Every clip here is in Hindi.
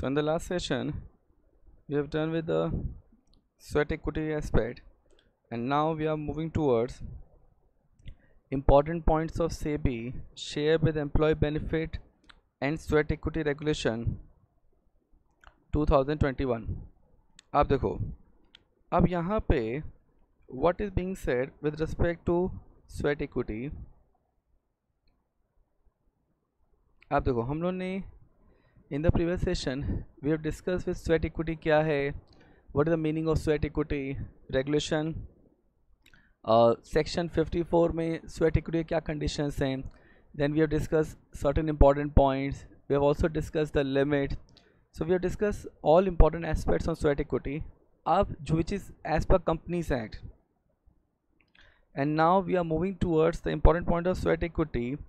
So in the last session, we have done with the sweat equity aspect, and now we are moving towards important points of SEBI share with employee benefit and sweat equity regulation 2021. अब देखो, अब यहाँ पे what is being said with respect to sweat equity. अब देखो, हम लोग ने in the previous session we have discussed with sweat equity क्या है, what is the meaning of sweat equity regulation, section 54 में sweat equity क्या conditions हैं, then we have discussed certain important points, we have also discussed the limit, so we have discussed all important aspects on sweat equity अब which is as per Companies Act. And now we are moving towards the important point of sweat equity,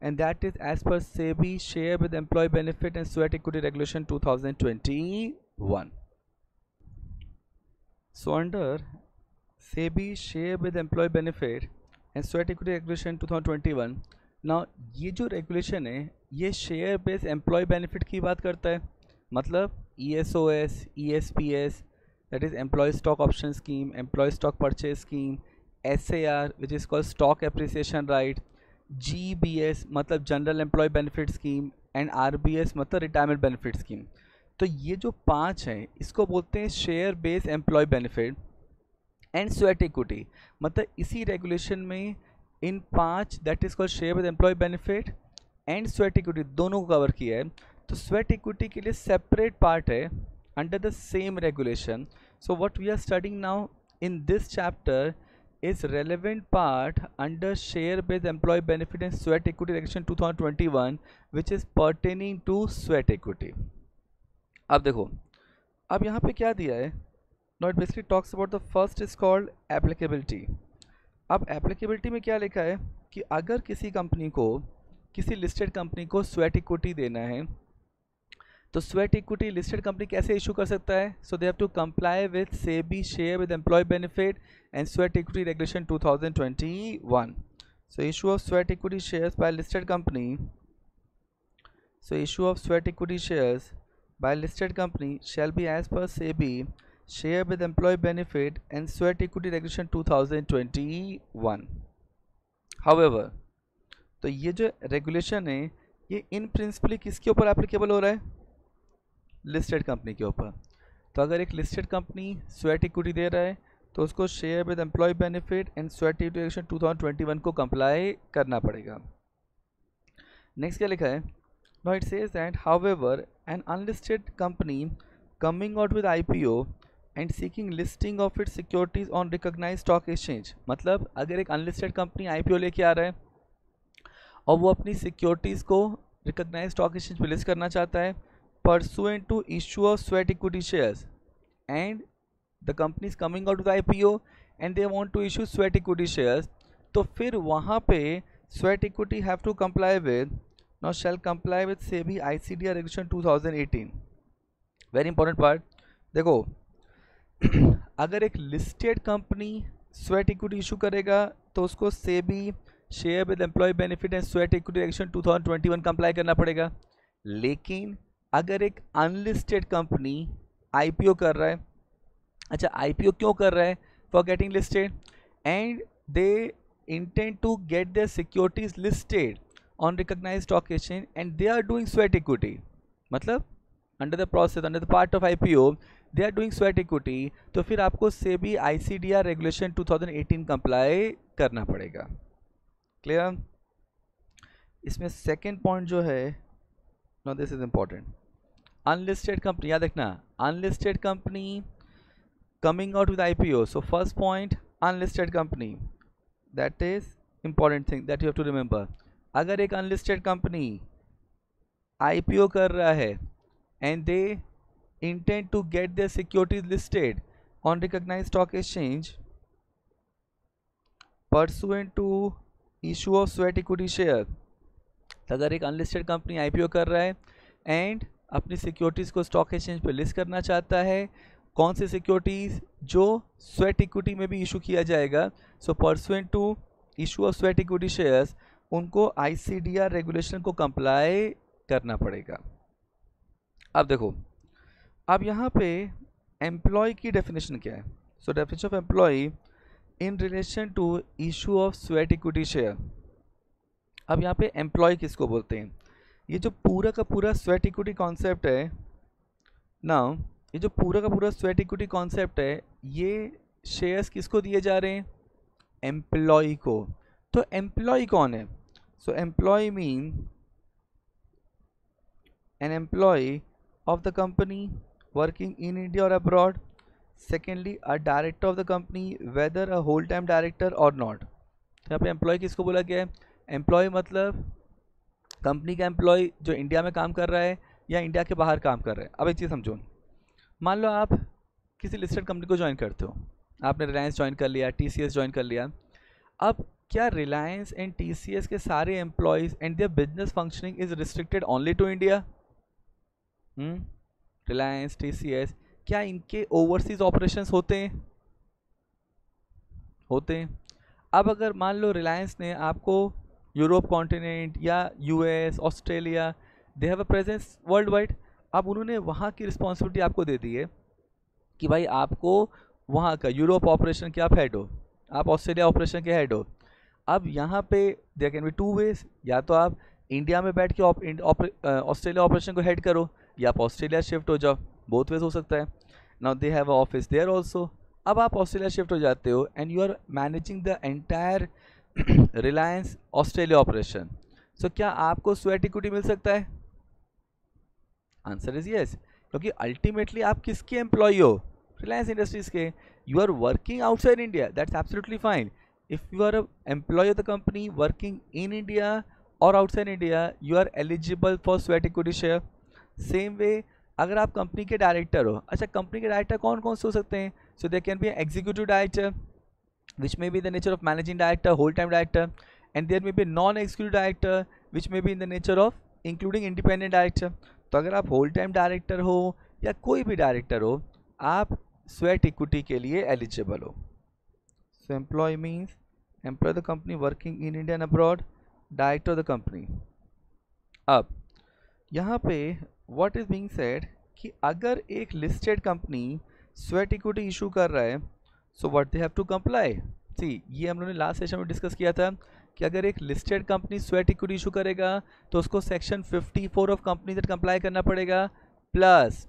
and that is as per SEBI share with employee benefit and sweat equity regulation 2021. So under SEBI share with employee benefit and sweat equity regulation 2021, now ये जो regulation है ये share based employee benefit की बात करता है, मतलब ESOS, ESPS, that is employee stock option scheme, employee stock purchase scheme, SAR which is called stock appreciation right, GBS मतलब general employ benefit scheme, and RBS मतलब रिटायरमेंट बेनिफिट स्कीम. तो ये जो पांच हैं इसको बोलते हैं share based employ benefit and sweat equity. मतलब इसी रेगुलेशन में इन पांच that is called share based employ benefit and sweat equity दोनों को कवर किया है. तो स्वेट इक्विटी के लिए सेपरेट पार्ट है under the same regulation. So what we are studying now in this chapter is relevant part under share based employee benefit and sweat equity regulation 2021 which is pertaining to sweat equity. अब देखो, अब यहाँ पे क्या दिया है, now it basically talks about the first is called applicability. अब applicability में क्या लिखा है कि अगर किसी कंपनी को, किसी लिस्टेड कंपनी को स्वेट इक्विटी देना है तो स्वेट इक्विटी लिस्टेड कंपनी कैसे इशू कर सकता है. So they have to comply with SEBI share with employ benefit and sweat equity regulation 2021. So issue of sweat equity shares by listed company, so issue of sweat equity shares by listed company shall be as per SEBI share with employ benefit and sweat equity regulation 2021. However, तो ये जो रेगुलेशन है ये इन प्रिंसिपली किसके ऊपर एप्लीकेबल हो रहा है, लिस्टेड कंपनी के ऊपर. तो अगर एक लिस्टेड कंपनी स्वेट इक्विटी दे रहा है तो उसको share with employ benefit and sweat equity regulation 2021 को कंप्लाई करना पड़ेगा. नेक्स्ट क्या लिखा है, now it says that however an unlisted company coming out with IPO and seeking listing of its securities on recognised stock exchange. मतलब अगर एक अनलिस्टेड कंपनी IPO लेके आ रहा है और वो अपनी सिक्योरिटीज़ को रिकॉग्नाइज्ड स्टॉक एक्सचेंज पे लिस्ट करना चाहता है pursuant to issue of sweat equity shares, and the company is coming out with IPO and they want to issue sweat equity shares, तो फिर वहाँ पे sweat equity have to comply with, now shall comply with SEBI ICDR regulation 2018. very important part. देखो अगर एक listed company sweat equity issue करेगा तो उसको SEBI share with employ benefit and sweat equity regulation 2021 comply करना पड़ेगा. लेकिन अगर एक अनलिस्टेड कंपनी IPO कर रहा है, अच्छा IPO क्यों कर रहा है, for getting listed, and they intend to get their securities listed on recognised stock exchange and they are doing sweat equity, मतलब under the process, under the part of IPO they are doing sweat equity, तो फिर आपको SEBI ICDR रेगुलेशन 2018 कंप्लाई करना पड़ेगा. क्लियर. इसमें सेकेंड पॉइंट जो है, no this is important, unlisted company, याद रखना unlisted company coming out with IPO. So first point unlisted company, that is important thing that you have to remember. अगर एक अनलिस्टेड कंपनी IPO कर रहा है and they intend to get their securities listed on recognised stock exchange pursuant to issue of sweat equity share, अगर एक अनलिस्टेड कंपनी IPO कर रहा है एंड अपनी सिक्योरिटीज़ को स्टॉक एक्सचेंज पे लिस्ट करना चाहता है, कौन सी सिक्योरिटीज़, जो स्वेट इक्विटी में भी इशू किया जाएगा, so pursuant to issue of sweat equity shares उनको ICDR रेगुलेशन को कंप्लाई करना पड़ेगा. अब देखो अब यहाँ पे एम्प्लॉय की डेफिनेशन क्या है? So definition of employ in relation to issue of sweat equity share. अब यहाँ पे एम्प्लॉय किसको बोलते हैं? ये जो पूरा का पूरा स्वेट इक्विटी कॉन्सेप्ट है ना, ये जो पूरा का पूरा स्वेट इक्विटी कॉन्सेप्ट है, ये शेयर्स किसको दिए जा रहे हैं? एम्प्लॉय को। तो एम्प्लॉय कौन है? So employ mean an employee of the company working in India or abroad. Secondly, a director of the company, whether a whole time director or not. यहाँ पे एम्प्लॉय किसको बोला गया है? एम्प्लॉय मतलब कंपनी का एम्प्लॉय जो इंडिया में काम कर रहा है या इंडिया के बाहर काम कर रहा है। अब एक चीज़ समझो, मान लो आप किसी लिस्टेड कंपनी को ज्वाइन करते हो, आपने रिलायंस ज्वाइन कर लिया, TCS ज्वाइन कर लिया। अब क्या रिलायंस एंड TCS के सारे employees and their business functioning is restricted only to India? Reliance, TCS, क्या इनके ओवरसीज ऑपरेशंस होते हैं? होते हैं। अब अगर मान लो रिलायंस ने आपको यूरोप कॉन्टिनेंट या US, Australia, they have a presence world wide, अब उन्होंने वहाँ की रिस्पॉन्सिबिलिटी आपको दे दी है कि भाई आपको वहाँ का यूरोप ऑपरेशन के आप हेड हो, आप ऑस्ट्रेलिया ऑपरेशन के हेड हो। अब यहाँ पे there can be two ways, या तो आप इंडिया में बैठ के ऑस्ट्रेलिया ऑपरेशन को हेड करो, या आप ऑस्ट्रेलिया शिफ्ट हो जाओ, बोथ वेज हो सकता है। Now they have a office there also. अब आप ऑस्ट्रेलिया शिफ्ट हो जाते हो and you are managing the entire Reliance Australia operation. So क्या आपको स्वेट इक्विटी मिल सकता है? आंसर इज यस, क्योंकि अल्टीमेटली आप किसके एम्प्लॉय हो? रिलायंस इंडस्ट्रीज के। You are working outside India, that's absolutely fine. If you are a employ of the company working in India और outside India, you are eligible for sweat equity share. Same way अगर आप कंपनी के डायरेक्टर हो, अच्छा कंपनी के डायरेक्टर कौन कौन से हो सकते हैं? So they can be executive director which may be in the nature of managing director, whole time director, and there may be non executive director which may be in the nature of including independent director. तो अगर आप होल टाइम डायरेक्टर हो या कोई भी डायरेक्टर हो, आप स्वेट इक्विटी के लिए एलिजिबल हो। So employ means employ the company working in India and abroad, director of the company. अब यहाँ पे व्हाट इज बीइंग सेड कि अगर एक listed company sweat equity issue कर रहा है, so what they have to comply. See, ये हम लोगों ने लास्ट सेशन में डिस्कस किया था कि अगर एक listed company sweat equity issue करेगा तो उसको section 54 of companies act comply करना पड़ेगा, plus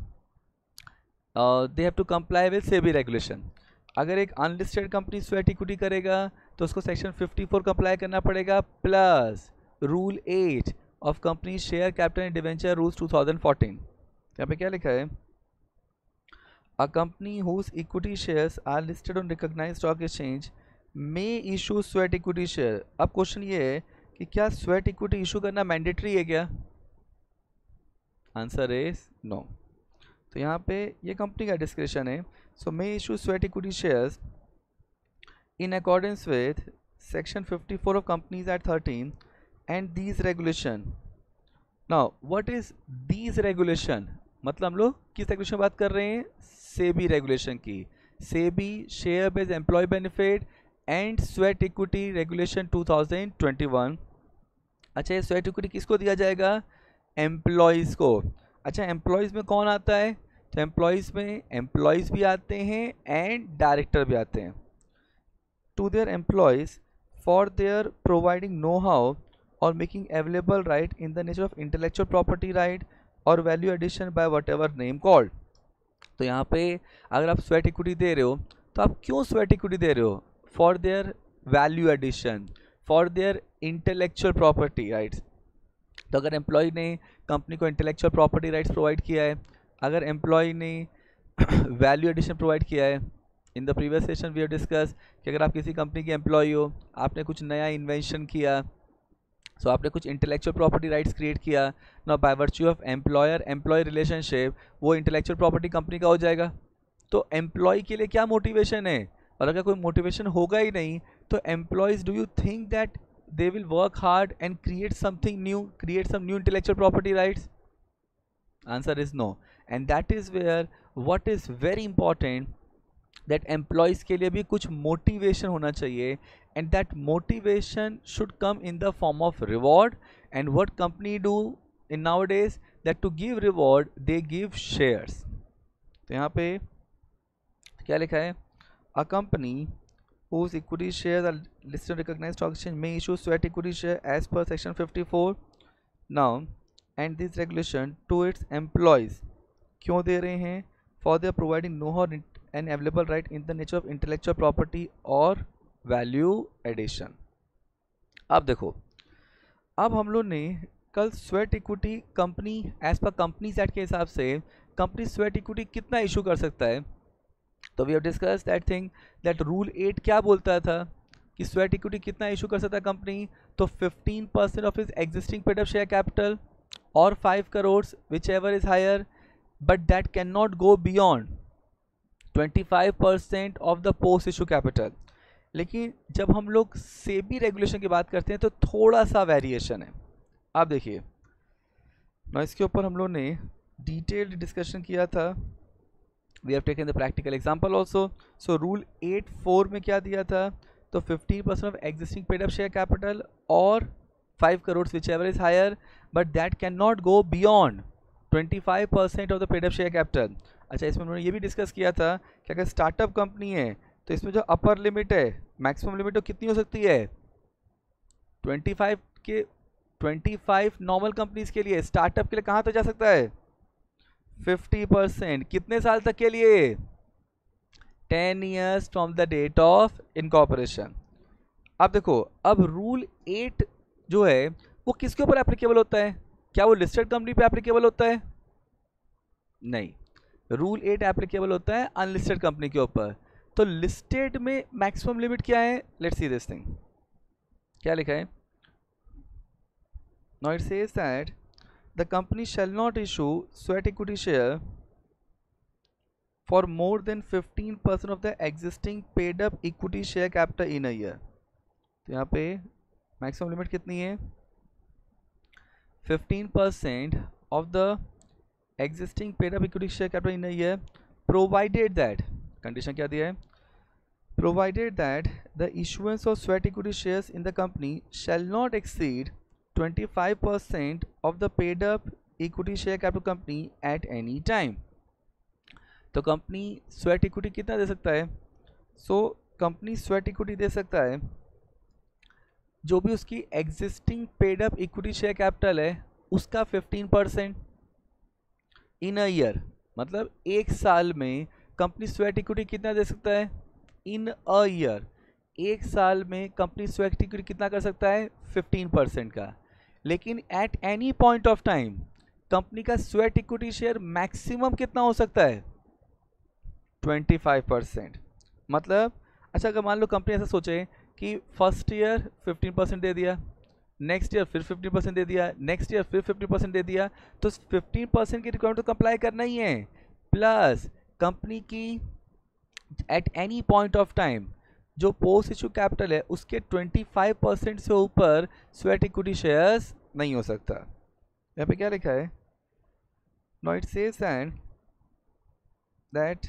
they have to comply with SEBI regulation. अगर एक अनलिस्टेड कंपनी स्वेट इक्विटी करेगा तो उसको सेक्शन 54 कंप्लाई करना पड़ेगा, plus rule 8 of company share capital and debenture rules 2014। यहाँ पे क्या लिखा है? A company whose equity shares are listed on recognised stock exchange may issue sweat equity share. अब क्वेश्चन ये है कि क्या स्वेट इक्विटी इशू करना मैंडेटरी है क्या? Answer is no. तो यहाँ पे ये कंपनी का डिस्क्रिप्शन है। So may issue sweat equity shares in accordance with section 54 of Companies Act 13 and these regulation. Now what is these regulation? मतलब हम लोग किस रेगुलेशन बात कर रहे हैं? सेबी रेगुलेशन की। SEBI share based employ benefit and sweat equity regulation 2021। अच्छा, ये स्वेट इक्विटी किसको दिया जाएगा? एम्प्लॉयज़ को। अच्छा, एम्प्लॉयज़ में कौन आता है? तो एम्प्लॉयज़ में एम्प्लॉयज़ भी आते हैं एंड डायरेक्टर भी आते हैं। To their employees for their providing know-how or making available right in the nature of intellectual property right or value addition by whatever name called। तो यहाँ पे अगर आप स्वेट इक्विटी दे रहे हो तो आप क्यों स्वेट इक्विटी दे रहे हो? For their value addition, for their intellectual property rights. तो अगर एम्प्लॉय ने कंपनी को इंटेलेक्चुअल प्रॉपर्टी राइट्स प्रोवाइड किया है, अगर एम्प्लॉय ने वैल्यू एडिशन प्रोवाइड किया है, in the previous session we have discuss कि अगर आप किसी कंपनी के एम्प्लॉय हो, आपने कुछ नया इन्वेंशन किया, सो आपने कुछ इंटेलेक्चुअल प्रॉपर्टी राइट्स क्रिएट किया ना, by virtue of employer employ relationship वो इंटेलेक्चुअल प्रॉपर्टी कंपनी का हो जाएगा। तो एम्प्लॉय के लिए क्या मोटिवेशन है? और अगर कोई मोटिवेशन होगा ही नहीं तो employees, do you think that they will work hard and create something new, create some new intellectual property rights? Answer is no. And that is where what is very important, that employees के लिए भी कुछ मोटिवेशन होना चाहिए, and that motivation should come in the form of reward. And what company do in now days, that to give reward they give shares. तो यहाँ पे क्या लिखा है, a company whose equity shares are listed on recognized stock exchange may issue sweat equity share as per section 54 now and this regulation to its employees. क्यों दे रहे हैं? for their providing know-how and available right in the nature of intellectual property or value addition. अब देखो, अब हम लोग ने कल sweat equity company as per companies act के हिसाब से कंपनी स्वेट इक्विटी कितना इशू कर सकता है, तो we have discuss that thing that rule 8 क्या बोलता था कि स्वेट इक्विटी कितना इशू कर सकता है कंपनी, तो 15% of is existing paid up share capital और 5 crore whichever is higher, but that can not go beyond 25% of the post issue capital. लेकिन जब हम लोग सेबी रेगुलेशन की बात करते हैं तो थोड़ा सा वेरिएशन है. आप देखिए ना, इसके ऊपर हम लोग ने डिटेल्ड डिस्कशन किया था. We have taken the practical example also. So rule 8(4) में क्या दिया था, तो 15% of existing paid up share capital और 5 crore whichever is higher, but that can not go beyond 25% of the paid up share capital. अच्छा, इसमें उन्होंने ये भी डिस्कस किया था कि अगर स्टार्टअप कंपनी है तो इसमें जो अपर लिमिट है, मैक्सिमम लिमिट, तो कितनी हो सकती है 25 नॉर्मल कंपनीज के लिए. स्टार्टअप के लिए कहाँ तक जा सकता है 50%. कितने साल तक के लिए 10 years from the date of incorporation. अब देखो, अब रूल 8 जो है वो किसके ऊपर एप्लीकेबल होता है? क्या वो लिस्टेड कंपनी पे एप्लीकेबल होता है? नहीं, रूल 8 एप्लीकेबल होता है अनलिस्टेड कंपनी के ऊपर. तो लिस्टेड में मैक्सिमम लिमिट क्या है? Let's see this thing. क्या लिखा है? Now it says that the company shall not issue sweat equity share for more than 15% of the existing paid up equity share capital in a year. तो यहाँ पे मैक्सिमम लिमिट कितनी है? 15% of the existing paid up equity share capital in a year, provided that, condition क्या दिया है, provided that the issuance of sweat equity shares in the company shall not exceed 25% of the paid up equity share capital company at any time. तो कंपनी स्वेट इक्विटी कितना दे सकता है? कंपनी स्वेट इक्विटी दे सकता है जो भी उसकी existing paid up equity share capital है उसका 15% इन अ ईयर. मतलब एक साल में कंपनी स्वेट इक्विटी कितना दे सकता है? इन अ ईयर, एक साल में कंपनी स्वेट इक्विटी कितना कर सकता है? 15% का. लेकिन eight any point of time company का स्वेट इक्विटी शेयर मैक्सिमम कितना हो सकता है? 25%. मतलब अच्छा, अगर मान लो कंपनी ऐसा सोचे कि फर्स्ट ईयर 15% दे दिया, नेक्स्ट ईयर फिर 15% दे दिया, नेक्स्ट ईयर फिर 15% दे दिया, तो 15% की रिक्वायरमेंट तो कंप्लाई करना ही है. प्लस कंपनी की eight any point of time जो पोस्ट इशू कैपिटल है उसके 25% से ऊपर स्वेट इक्विटी शेयर्स नहीं हो सकता. यहाँ पे क्या लिखा है? Now it says that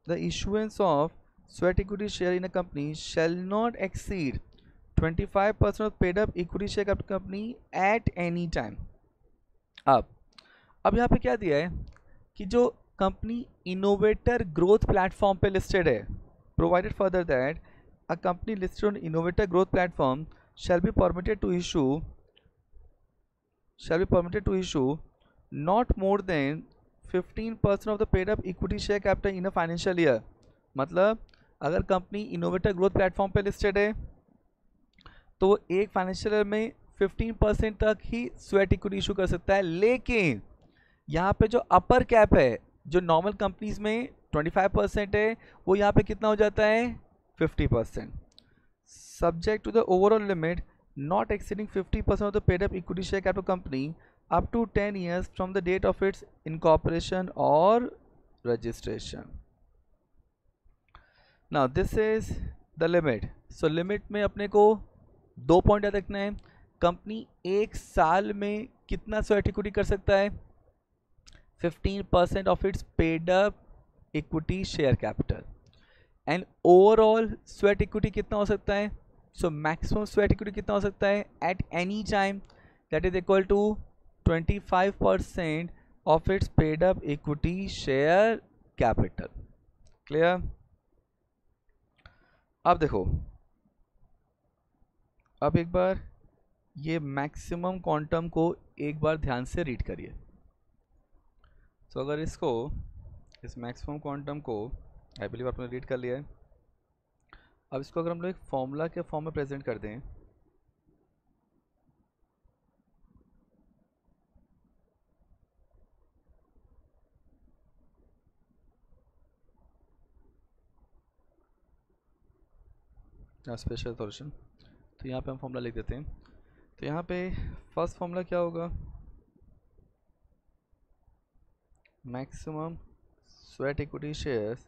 the issuance of sweat equity share in a company shall not exceed 25% of paid up equity share capital company at any time. अब यहाँ पे क्या दिया है कि जो कंपनी इनोवेटर ग्रोथ प्लेटफॉर्म पे लिस्टेड है, provided further that a company listed on innovator growth platform shall be permitted to issue not more than 15% of the paid up equity share capital in a financial year. मतलब अगर कंपनी इनोवेटर ग्रोथ प्लेटफॉर्म पे लिस्टेड है तो एक फाइनेंशियल ईयर में 15% तक ही स्वेट इक्विटी इशू कर सकता है. लेकिन यहाँ पे जो अपर कैप है, जो नॉर्मल कंपनीज में 25% है, वो यहाँ पे कितना हो जाता है? 50%. Subject to the overall limit not exceeding 50% of the paid up equity share capital company up to 10 years from the date of its incorporation और registration. Now this is the limit. So limit में अपने को 2 पॉइंट याद रखना है. कंपनी एक साल में कितना स्वेट इक्विटी कर सकता है? 15% of its paid up equity share capital. And overall sweat equity कितना हो सकता है? सो मैक्सिमम स्वेट इक्विटी कितना हो सकता है at any time? That is equal to 25% of its paid up equity share capital. Clear? अब देखो, अब एक बार ये मैक्सिमम क्वांटम को एक बार ध्यान से रीड करिए। तो अगर इसको, इस मैक्सिमम क्वांटम को आई बिलीव आपने रीड कर लिया है। अब इसको अगर हम लोग एक फॉर्मूला के फॉर्म में प्रेजेंट कर दें, स्पेशल सॉल्यूशन, तो यहाँ पे हम फॉर्मूला लिख देते हैं। तो यहाँ पे फर्स्ट फॉर्मूला क्या होगा? Maximum sweat equity shares,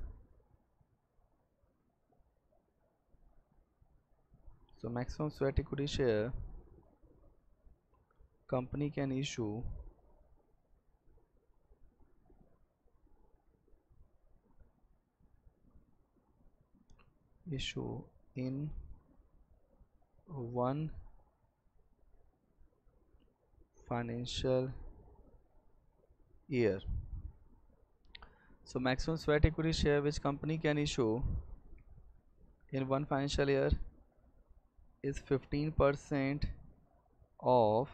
so maximum sweat equity share company can issue in one financial year. So maximum sweat equity share which company can issue in one financial year is 15% of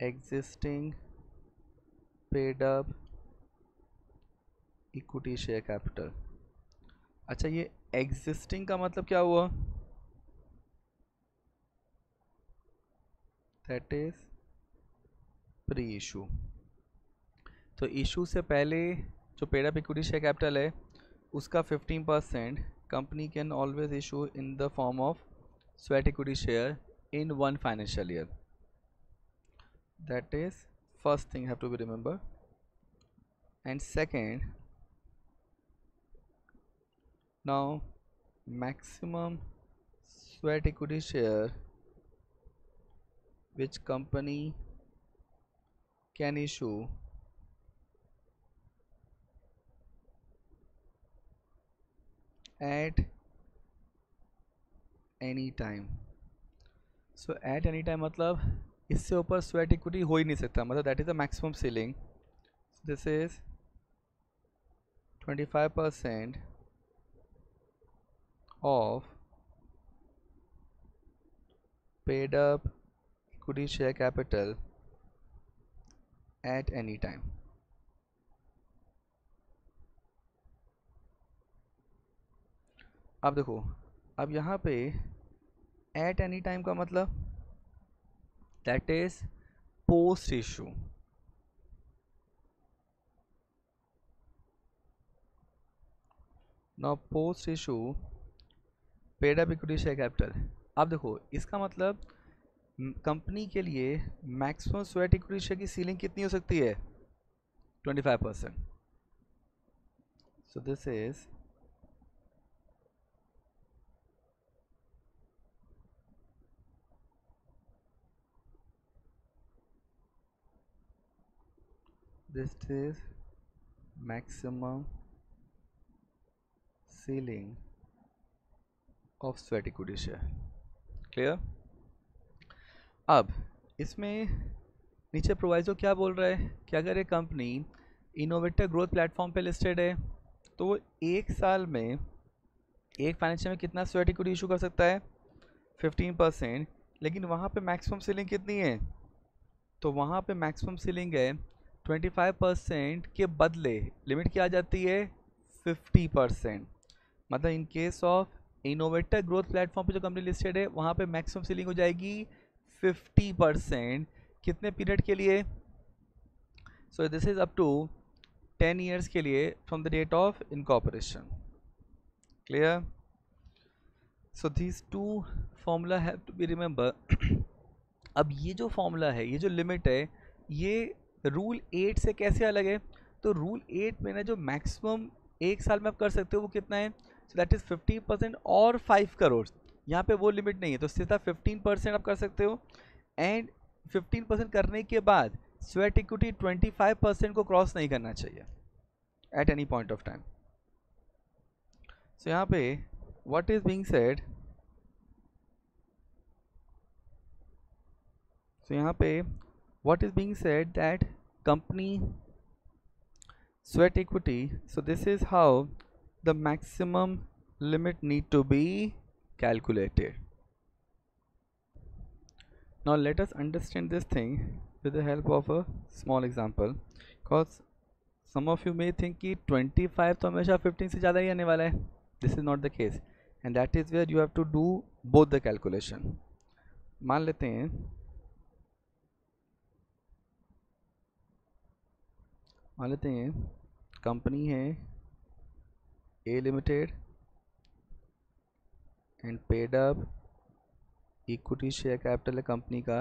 existing paid up equity share capital. अच्छा, ये existing का मतलब क्या हुआ? That is pre issue. तो इशू से पहले जो paid up equity share capital है उसका 15% company can always issue in the form of sweat equity share in one financial year. That is first thing have to be remember. And second, now maximum sweat equity share which company can issue at any time. So at any time मतलब इससे ऊपर स्वेट इक्विटी हो ही नहीं सकता, मतलब that is the maximum ceiling. This is 25% of paid up equity share capital at any time. अब देखो, अब यहाँ पे एट एनी टाइम का मतलब that is post issue. Now post issue paid up equity share capital. अब देखो, इसका मतलब कंपनी के लिए मैक्सिमम स्वेट इक्विटी शेयर की सीलिंग कितनी हो सकती है? 25%। सो this is maximum ceiling of sweat equity share. Clear? अब इसमें नीचे प्रोवाइजो क्या बोल रहा है कि अगर एक कंपनी इनोवेटर ग्रोथ प्लेटफॉर्म पे लिस्टेड है तो वो एक साल में, एक फाइनेंशियल में कितना स्वेट इक्विटी इशू कर सकता है? 15%। लेकिन वहाँ पे मैक्सिमम सीलिंग कितनी है? तो वहाँ पे मैक्सिमम सीलिंग है 25% के बदले लिमिट क्या आ जाती है? 50%। मतलब in case of innovator growth platform पे जो कंपनी लिस्टेड है वहाँ पे मैक्सिमम सीलिंग हो जाएगी 50%। कितने पीरियड के लिए? So this is up to 10 years के लिए from the date of incorporation. Clear? So these two formula have to be remember. अब ये जो फॉर्मूला है, ये जो लिमिट है, ये रूल 8 से कैसे अलग है? तो रूल 8 में ना जो मैक्सिमम एक साल में आप कर सकते हो वो कितना है? सो दैट इज 50% और 5 करोड़। यहाँ पे वो लिमिट नहीं है, तो सीधा 15% आप कर सकते हो। एंड 15% करने के बाद स्वेट इक्विटी 25% को क्रॉस नहीं करना चाहिए at any point of time. So यहाँ पे what is being said, so यहाँ पे what is being said that company sweat equity. So this is how the maximum limit need to be calculated. Now let us understand this thing with the help of a small example, because some of you may think कि 25 तो हमेशा 15 से ज़्यादा ही आने वाला है. This is not the case, and that is where you have to do both the calculation. मान लेते हैं कंपनी है A limited and paid up equity share capital है कंपनी का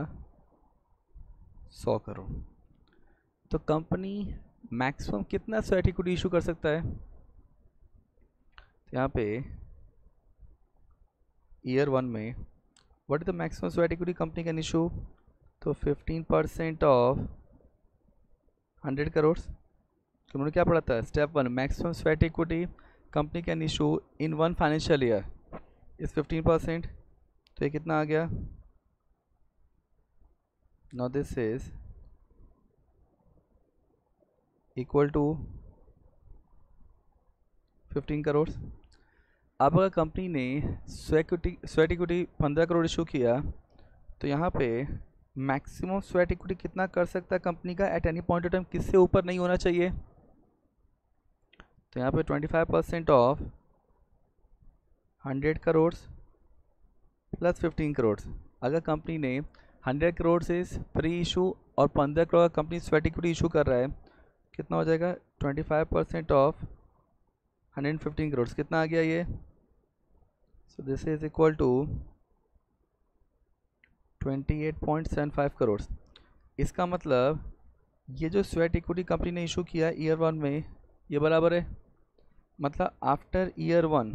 100 करोड़. तो कंपनी मैक्सिमम कितना स्वेट इक्विटी इशू कर सकता है? तो यहाँ पे ईयर 1 में what is the maximum sweat equity company can issue? तो 15% ऑफ 100 करोड़. तो उन्होंने क्या पढ़ा था? Step 1, maximum sweat equity company can issue in 1 financial year is 15%. तो ये कितना आ गया? Now this is equal to 15 crore. अब अगर कंपनी ने स्वेट इक्विटी 15 करोड़ इशू किया तो यहाँ पे मैक्सिमम स्वेट इक्विटी कितना कर सकता है कंपनी का eight any point of time? किससे ऊपर नहीं होना चाहिए? तो यहाँ पे 25% ऑफ 100 करोड़ प्लस 15 करोड़. अगर कंपनी ने 100 करोड़ से प्री इशू और 15 crore company sweat equity issue कर रहा है, कितना हो जाएगा? 25% ऑफ 115 करोड़. कितना आ गया ये? So this is equal to 28.75 crore. इसका मतलब ये जो स्वेट इक्विटी कंपनी ने इशू किया ईयर 1 में, ये बराबर है, मतलब आफ्टर ईयर 1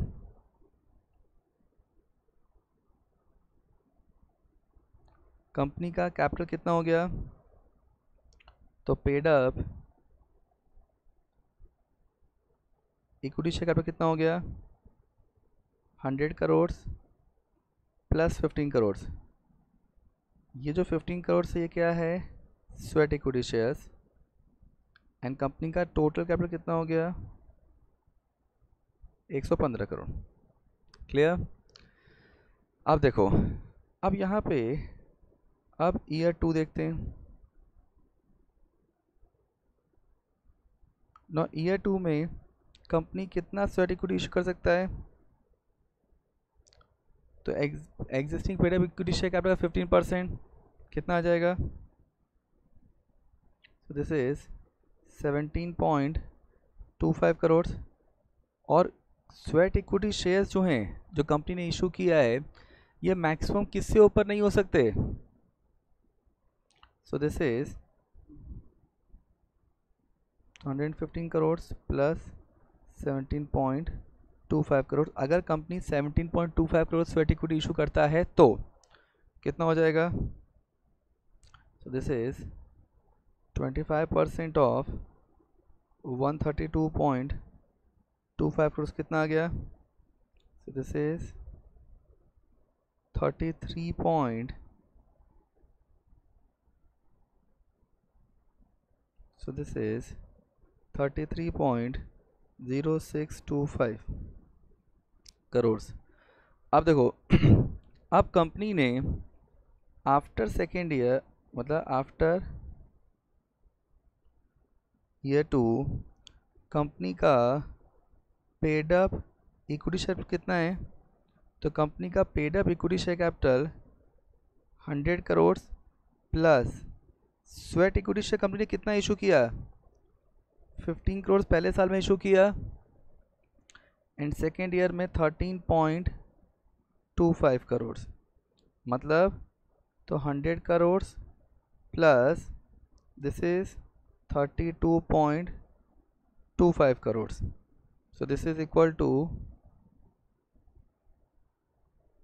कंपनी का कैपिटल कितना हो गया? तो paid up equity share capital कितना हो गया? 100 करोड़ प्लस 15 करोड़. ये जो 15 करोड़ से ये क्या है? Sweat equity shares. And company का टोटल कैपिटल कितना हो गया? 115 करोड़. क्लियर? अब देखो, अब यहाँ पे अब ईयर 2 देखते हैं. ना ईयर 2 में कंपनी कितना स्वेट इक्विटी इशू कर सकता है? तो existing paid up equity share capital का 15% कितना आ जाएगा? तो दिस इज 17.25 करोड़. और स्वेट इक्विटी शेयर्स जो हैं जो कंपनी ने इशू किया है, ये मैक्सिमम किससे ऊपर नहीं हो सकते? सो this is 115 crore plus 17.25 crore. अगर company 17.25 crore sweat equity issue करता है तो कितना हो जाएगा? So this is 25% of 132.25 crore. कितना आ गया? सो this is 33 point, so this is 33.0625 crore. अब देखो अब कंपनी ने आफ्टर सेकेंड ईयर, मतलब आफ्टर ईयर 2 कंपनी का पेड अप इक्विटी शेयर कितना है? तो कंपनी का paid up equity share capital 100 crore plus sweat equity share company ने कितना इशू किया? 15 करोड़ पहले साल में इशू किया एंड सेकेंड ईयर में 13.25 करोड़. मतलब तो 100 crore plus this is 32.25 crore. So this is equal to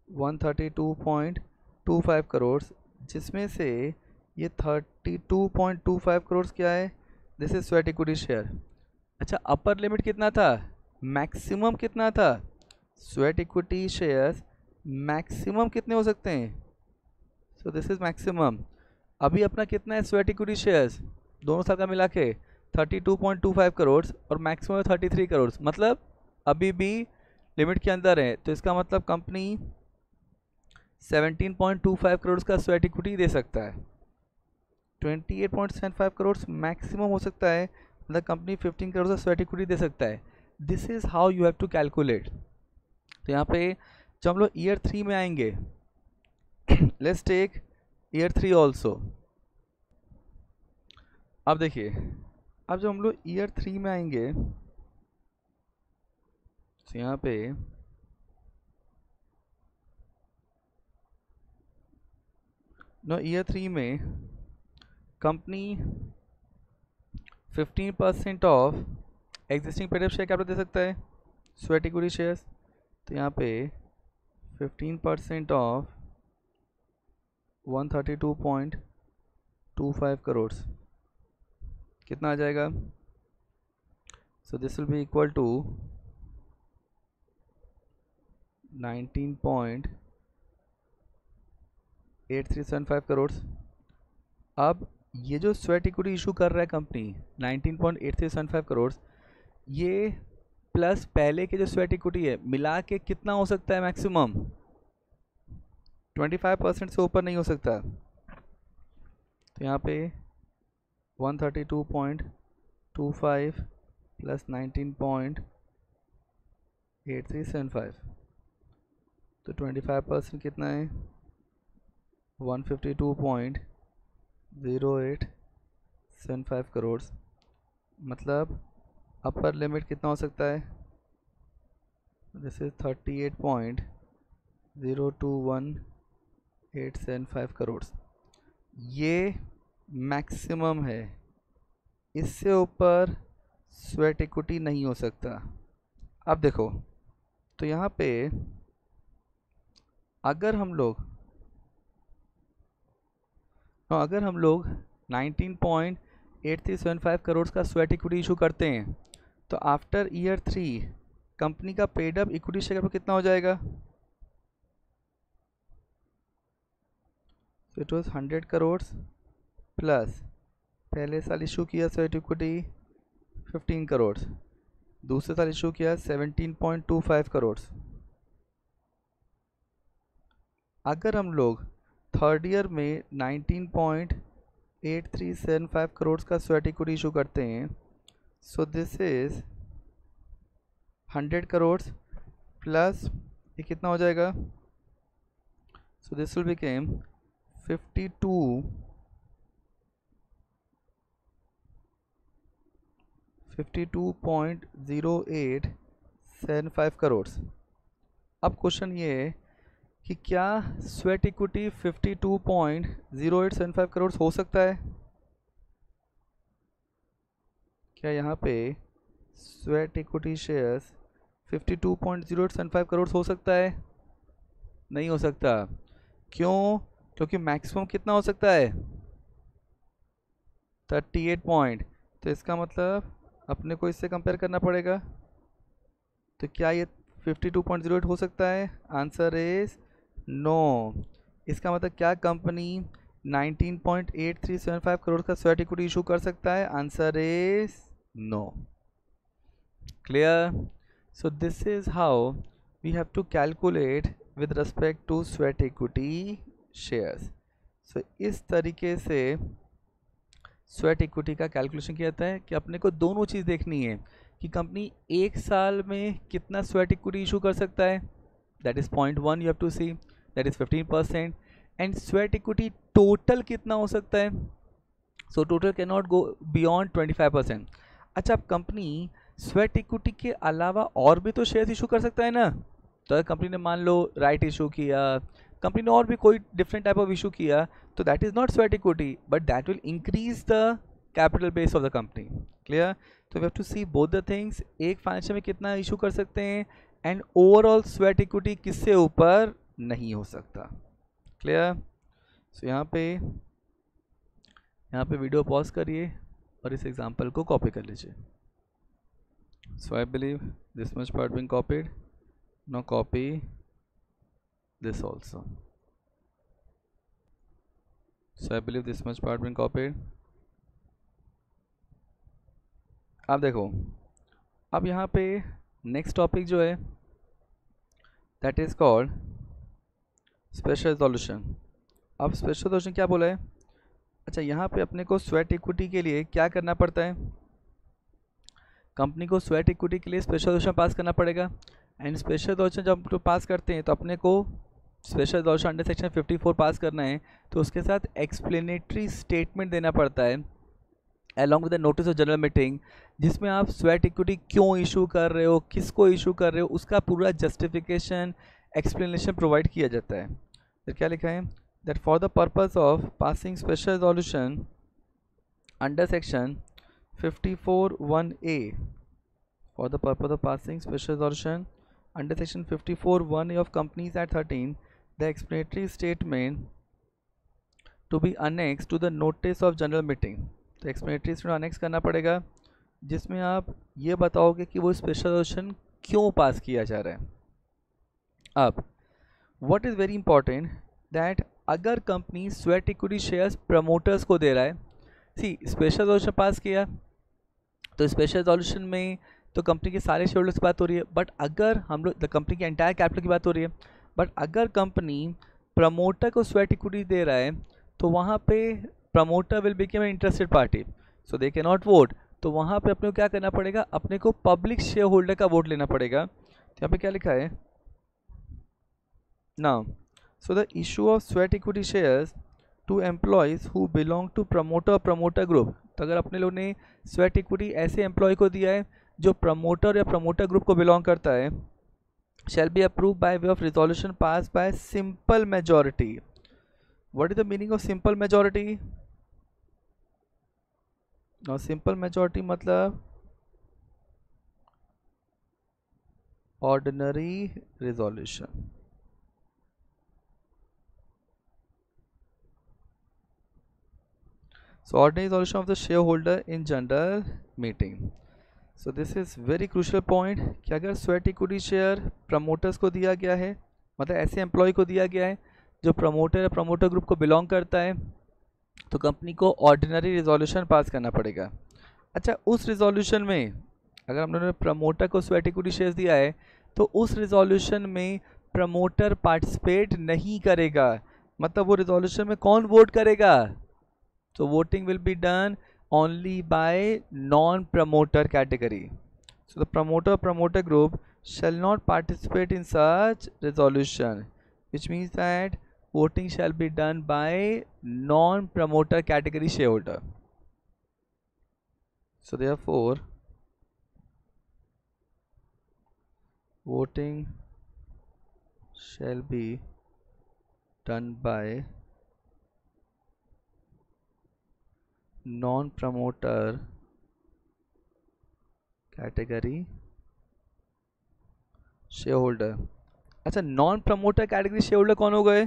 132.25 crore, जिसमें से ये 32.25 करोड़ क्या है? This is sweat equity share. अच्छा, अपर लिमिट कितना था? मैक्सिमम कितना था? स्वेट इक्विटी शेयर्स मैक्सिमम कितने हो सकते हैं? सो दिस इज मैक्सिमम. अभी अपना कितना है स्वेट इक्विटी शेयर्स दोनों साल का मिला के? 32.25 करोड़ और मैक्सिमम 33 करोड़, मतलब अभी भी लिमिट के अंदर है। तो इसका मतलब कंपनी 17.25 करोड़ का स्वेट इक्विटी दे सकता है। 28.75 करोड़ मैक्सिमम हो सकता है, मतलब कंपनी 15 करोड़ का स्वेट इक्विटी दे सकता है। This is how you have to calculate. तो यहाँ पे जब हम लोग ईयर 3 में आएंगे, लेट्स टेक ईयर 3 ऑल्सो। अब देखिए, अब जब हम लोग ईयर 3 में आएंगे तो यहाँ पे ईयर 3 में company 15% of existing paid up share capital दे सकता है, स्वेट इक्विटी शेयर्स। तो यहाँ पे 15% ऑफ 132.25 करोड़ कितना आ जाएगा? So this will be equal to 19.8375 crore. अब ये जो स्वेट इक्विटी इशू कर रहा है कंपनी 19.8375 करोड़, ये प्लस पहले के जो स्वेट इक्विटी है मिला के कितना हो सकता है मैक्सिमम? 25% से ऊपर नहीं हो सकता। तो यहाँ पे 132.25 प्लस 19.8375, तो 25% कितना है? 152.0875 करोड़। मतलब अपर लिमिट कितना हो सकता है? This is 38.021875 crore. ये मैक्सिमम है, इससे ऊपर स्वेट इक्विटी नहीं हो सकता। अब देखो, तो यहाँ पे अगर हम लोग 19.8375 करोड़ का स्वेट इक्विटी इशू करते हैं, तो आफ्टर ईयर 3 कंपनी का paid up equity share capital कितना हो जाएगा? तो इट वाज 100 करोड़ प्लस पहले साल इशू किया स्वेट इक्विटी 15 करोड़, दूसरे साल इशू किया 17.25 करोड़। अगर हम लोग थर्ड ईयर में 19.8375 करोड़ का स्वेट इक्विटी इशू करते हैं, सो दिस इज 100 करोड़ प्लस ये कितना हो जाएगा? So this will became 52.0875 crore. अब क्वेश्चन ये है कि क्या स्वेट इक्विटी 52.0875 करोड़ हो सकता है? क्या यहाँ पे स्वेट इक्विटी शेयर्स 52.0875 करोड़ हो सकता है? नहीं हो सकता। क्यों? क्योंकि मैक्सिमम कितना हो सकता है? 38 पॉइंट। तो इसका मतलब अपने को इससे कंपेयर करना पड़ेगा। तो क्या ये 52.08 हो सकता है? Answer is no. इसका मतलब क्या कंपनी 19.8375 करोड़ का स्वेट इक्विटी इशू कर सकता है? Answer is no. Clear? So this is how we have to calculate with respect to sweat equity shares. So इस तरीके से स्वेट इक्विटी का कैलकुलेशन किया जाता है कि अपने को दोनों चीज़ देखनी है कि कंपनी एक साल में कितना स्वेट इक्विटी इशू कर सकता है, that is 0.1 you have to see, that is 15%, and sweat equity total कितना हो सकता है। So total can not go beyond 25%। अच्छा, अब कंपनी स्वेट इक्विटी के अलावा और भी तो शेयर्स इशू कर सकता है ना। तो अगर कंपनी ने मान लो राइट इशू किया, कंपनी ने और भी कोई डिफरेंट टाइप ऑफ इशू किया, तो that is not sweat equity but that will increase the capital base of the company. Clear? तो we have to see both the things, एक फाइनेंशियल में कितना इशू कर सकते हैं एंड ओवरऑल स्वेट इक्विटी किससे ऊपर नहीं हो सकता। क्लियर? सो यहाँ पे वीडियो पॉज करिए और इस एग्जांपल को कॉपी कर लीजिए। So I believe this much part being copied, now copy this also. So I believe this much part been copied. आप देखो, अब यहाँ पे नेक्स्ट टॉपिक जो है that is called special resolution. अब स्पेशल रिजोल्यूशन क्या बोला है? अच्छा, यहाँ पे अपने को स्वेट इक्विटी के लिए क्या करना पड़ता है? कंपनी को स्वेट इक्विटी के लिए स्पेशल रिजोल्यूशन पास करना पड़ेगा। एंड स्पेशल रिजोल्यूशन जब हम पास करते हैं तो अपने को स्पेशल रिजोल्यूशन अंडर सेक्शन 54 पास करना है, तो उसके साथ एक्सप्लेनेटरी स्टेटमेंट देना पड़ता है along with the notice of general meeting, जिसमें आप स्वेट इक्विटी क्यों इशू कर रहे हो, किसको इशू कर रहे हो, उसका पूरा जस्टिफिकेशन एक्सप्लेनेशन प्रोवाइड किया जाता है। फिर क्या लिखा है? That for the purpose of passing special resolution under section 54(1)(a, for the purpose of passing special resolution under section 54(1)(a) of Companies Act 13, the explanatory statement to be annexed to the notice of general meeting। तो एक्सप्लेनेटरी स्टेटमेंट अनेक्स करना पड़ेगा जिसमें आप ये बताओगे कि वो स्पेशल रेजोल्यूशन क्यों पास किया जा रहा है। अब what is very important that अगर company sweat equity shares promoters को दे रहा है, सी स्पेशल रेजोल्यूशन पास किया तो स्पेशल रेजोल्यूशन में तो कंपनी के सारे शेयर होल्डर्स की बात हो रही है, बट अगर हम लोग कंपनी के एंटायर कैपिटल की बात हो रही है, बट अगर कंपनी प्रमोटर को स्वेट इक्विटी दे रहा है तो वहाँ पे promoter will become an interested party, so they can not vote. तो वहाँ पे अपने को क्या करना पड़ेगा? अपने को पब्लिक शेयर होल्डर का वोट लेना पड़ेगा। तो यहाँ पे क्या लिखा है now, so the issue of sweat equity shares to employees who belong to promoter group. तो अगर अपने लोग ने स्वेट इक्विटी ऐसे एम्प्लॉय को दिया है जो प्रमोटर या प्रमोटर ग्रुप को बिलोंग करता है, shall be approve by way of resolution pass by simple majority. What is the meaning of simple majority? Now simple majority मतलब ordinary resolution. So ordinary resolution of the shareholder in general meeting. So this is very crucial point कि अगर स्वेट इक्विटी शेयर प्रमोटर्स को दिया गया है, मतलब ऐसे एम्प्लॉय को दिया गया है जो प्रमोटर या प्रमोटर ग्रुप को बिलोंग करता है, तो कंपनी को ऑर्डिनरी रिजोल्यूशन पास करना पड़ेगा। अच्छा, उस रिजोल्यूशन में अगर हम लोगों ने प्रमोटर को स्वेट इक्विटी शेयर्स दिया है तो उस रिजोल्यूशन में प्रमोटर पार्टिसिपेट नहीं करेगा, मतलब वो रिजोल्यूशन में कौन वोट करेगा? So voting will be done only by non-promoter category. So the promoter group shall not participate in such resolution, which means that voting shall be done by non-promoter category shareholder. So therefore voting shall be done by non promoter category share holder. अच्छा, non promoter category share holder कौन हो गए?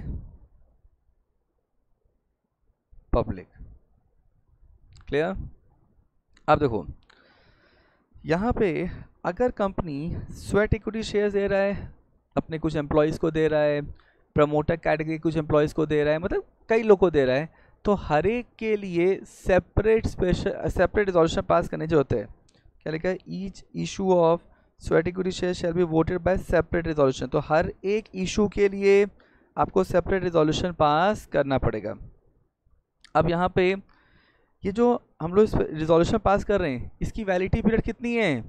पब्लिक। क्लियर? अब देखो यहाँ पे अगर कंपनी स्वेट इक्विटी शेयर दे रहा है, अपने कुछ एम्प्लॉयज़ को दे रहा है, प्रमोटर कैटेगरी कुछ एम्प्लॉयज़ को दे रहा है, मतलब कई लोग को दे रहा है, तो हर एक के लिए सेपरेट रिजोल्यूशन पास करने जो होते हैं। क्या लिखा है? Each issue of sweat equity share shall be voted by separate resolution. तो हर एक इशू के लिए आपको सेपरेट रिजोल्यूशन पास करना पड़ेगा। अब यहाँ पे ये जो हम लोग रिजोल्यूशन पास कर रहे हैं इसकी वैलिडिटी पीरियड कितनी है?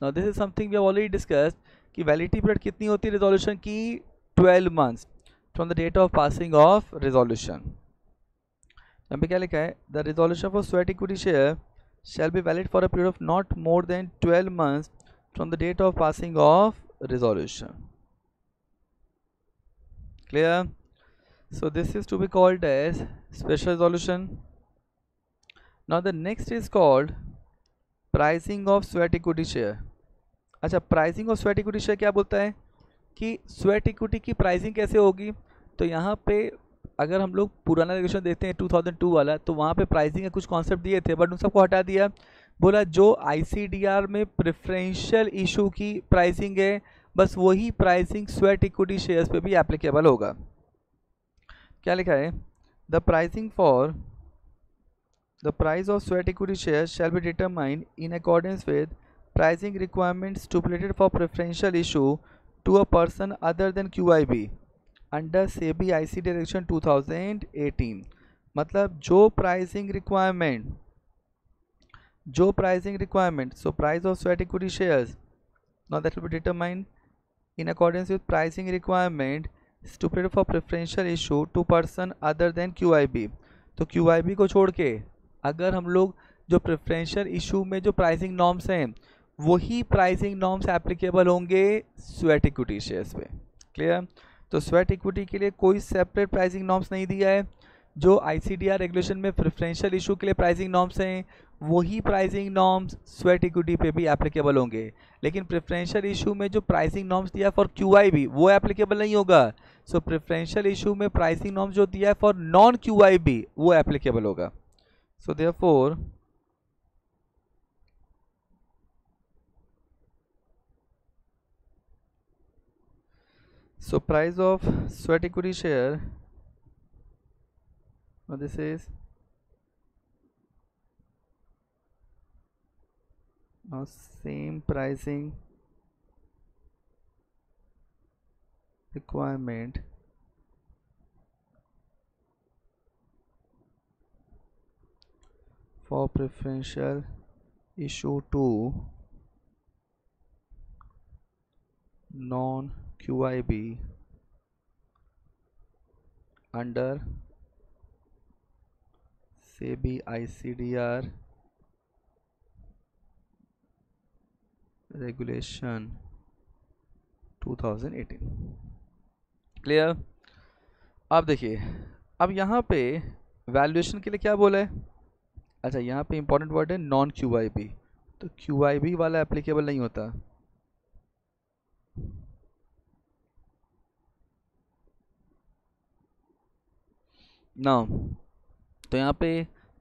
Now this is something we have already discussed कि वैलिडिटी पीरियड कितनी होती है रिजोल्यूशन की? 12 months from the date of passing of resolution. यहाँ पे क्या लिखा है? The resolution for sweat equity share shall be valid for a period of not more than 12 months from the date of passing of resolution. Clear? So this is to be called as special resolution. Now the next is called pricing of sweat equity share. अच्छा, pricing of sweat equity share क्या बोलता है कि स्वेट इक्विटी की प्राइसिंग कैसे होगी? तो यहाँ पे अगर हम लोग पुराना रेगुलेशन देखते हैं 2002 वाला, तो वहाँ पे प्राइसिंग के कुछ कॉन्सेप्ट दिए थे बट उन सबको हटा दिया। बोला जो ICDR में प्रेफरेंशियल इशू की प्राइसिंग है बस वही प्राइसिंग स्वेट इक्विटी शेयर्स पे भी एप्लीकेबल होगा। क्या लिखा है? The pricing for The price of sweat equity shares shall be determined in accordance with pricing requirements stipulated for preferential issue to a person other than QIB under SEBI IC Direction 2018. मतलब जो pricing requirement, so price of sweat equity shares, now that will be determined in accordance with pricing requirement stipulated for preferential issue to person other than QIB. तो QIB को छोड़ के अगर हम लोग जो प्रेफरेंशियल इशू में जो प्राइसिंग नॉर्म्स हैं वही प्राइसिंग नॉर्म्स एप्लीकेबल होंगे स्वेट इक्विटी शेयर्स पे। क्लियर? तो स्वेट इक्विटी के लिए कोई सेपरेट प्राइसिंग नॉर्म्स नहीं दिया है। जो ICDR रेगुलेशन में प्रेफरेंशियल इशू के लिए प्राइसिंग नॉर्म्स हैं वही प्राइसिंग नॉर्म्स स्वेट इक्विटी पे भी एप्लीकेबल होंगे, लेकिन प्रेफरेंशियल इशू में जो प्राइसिंग नॉर्म्स दिया फॉर QIB वो एप्लीकेबल नहीं होगा। सो प्रेफरेंशियल इशू में प्राइसिंग नॉर्म्स जो दिया है फॉर नॉन QIB वो एप्लीकेबल होगा। So therefore price of sweat equity share, now this is now same pricing requirement for preferential issue to non QIB under SEBI ICDR regulation 2018। Clear? अब देखिए, अब यहाँ पे वैल्यूएशन के लिए क्या बोला है? अच्छा, यहाँ पे इंपॉर्टेंट वर्ड है नॉन QIB, तो QIB वाला एप्लीकेबल नहीं होता। ना तो यहाँ पे